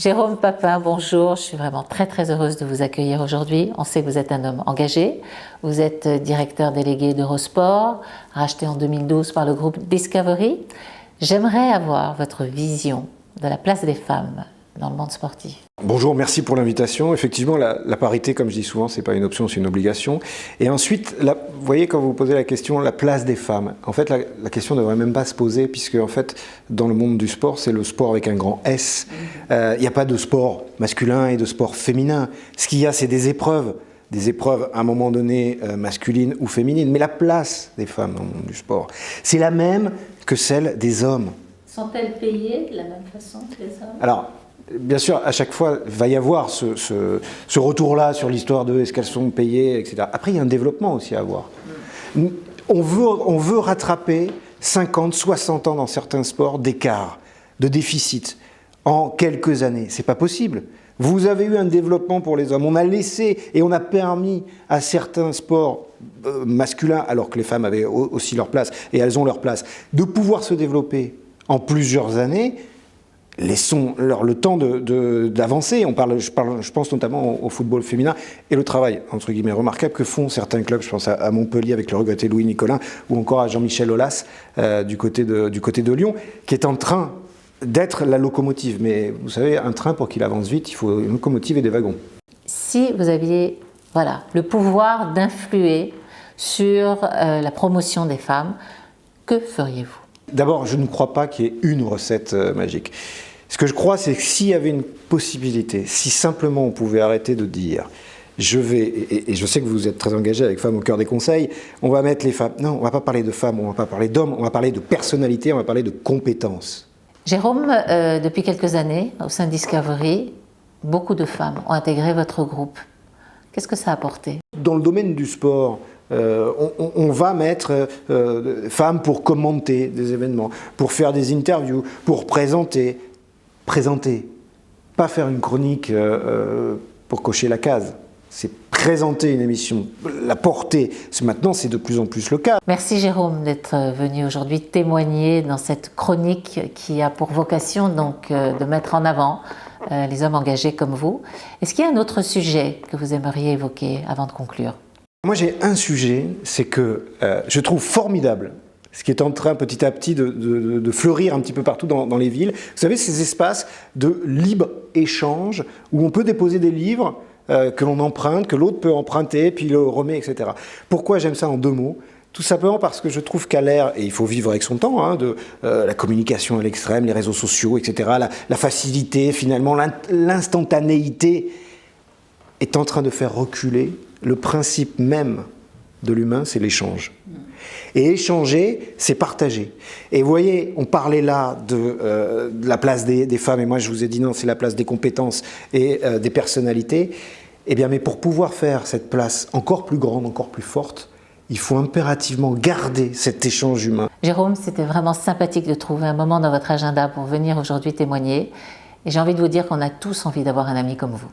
Jérôme Papin, bonjour, je suis vraiment très heureuse de vous accueillir aujourd'hui. On sait que vous êtes un homme engagé, vous êtes directeur délégué d'Eurosport, racheté en 2012 par le groupe Discovery. J'aimerais avoir votre vision de la place des femmes dans le monde sportif. Bonjour, merci pour l'invitation. Effectivement, la parité, comme je dis souvent, c'est pas une option, c'est une obligation. Et ensuite, vous voyez, quand vous posez la question, la place des femmes, en fait, la question ne devrait même pas se poser, puisque en fait, dans le monde du sport, c'est le sport avec un grand S. Il n'y a pas de sport masculin et de sport féminin. Ce qu'il y a, c'est des épreuves à un moment donné masculines ou féminines. Mais la place des femmes dans le monde du sport, c'est la même que celle des hommes. Sont-elles payées de la même façon que les hommes ? Alors, bien sûr, à chaque fois, il va y avoir ce retour-là sur l'histoire de est-ce qu'elles sont payées, etc. Après, il y a un développement aussi à avoir. On veut rattraper 50, 60 ans dans certains sports d'écart, de déficit, en quelques années. C'est pas possible. Vous avez eu un développement pour les hommes. On a laissé et on a permis à certains sports masculins, alors que les femmes avaient aussi leur place, et elles ont leur place, de pouvoir se développer en plusieurs années. Laissons-leur le temps d'avancer. Je pense notamment au football féminin et le travail, entre guillemets, remarquable que font certains clubs. Je pense à Montpellier avec le regretté Louis Nicolin ou encore à Jean-Michel Aulas du côté de Lyon, qui est en train d'être la locomotive. Mais vous savez, un train, pour qu'il avance vite, il faut une locomotive et des wagons. Si vous aviez le pouvoir d'influer sur la promotion des femmes, que feriez-vous ? D'abord, je ne crois pas qu'il y ait une recette magique. Ce que je crois, c'est que s'il y avait une possibilité, si simplement on pouvait arrêter de dire « je vais », et je sais que vous êtes très engagé avec Femmes au cœur des conseils, on va mettre les femmes… Non, on ne va pas parler de femmes, on ne va pas parler d'hommes, on va parler de personnalité, on va parler de compétences. Jérôme, depuis quelques années, au sein de Discovery, beaucoup de femmes ont intégré votre groupe. Qu'est-ce que ça a apporté ? Dans le domaine du sport, on va mettre femmes pour commenter des événements, pour faire des interviews, pour présenter, pas faire une chronique pour cocher la case. C'est présenter une émission, la porter. Maintenant, c'est de plus en plus le cas. Merci Jérôme d'être venu aujourd'hui témoigner dans cette chronique qui a pour vocation donc de mettre en avant les hommes engagés comme vous. Est-ce qu'il y a un autre sujet que vous aimeriez évoquer avant de conclure ? Moi, j'ai un sujet, c'est que je trouve formidable ce qui est en train petit à petit de fleurir un petit peu partout dans les villes. Vous savez, ces espaces de libre-échange où on peut déposer des livres que l'on emprunte, que l'autre peut emprunter, puis le remet, etc. Pourquoi j'aime ça en deux mots ? Tout simplement parce que je trouve qu'à l'ère, et il faut vivre avec son temps, de la communication à l'extrême, les réseaux sociaux, etc., la facilité, finalement, l'instantanéité est en train de faire reculer le principe même de l'humain, c'est l'échange. Et échanger, c'est partager. Et vous voyez, on parlait là de la place des femmes, et moi je vous ai dit non, c'est la place des compétences et des personnalités. Eh bien, mais pour pouvoir faire cette place encore plus grande, encore plus forte, il faut impérativement garder cet échange humain. Jérôme, c'était vraiment sympathique de trouver un moment dans votre agenda pour venir aujourd'hui témoigner. Et j'ai envie de vous dire qu'on a tous envie d'avoir un ami comme vous.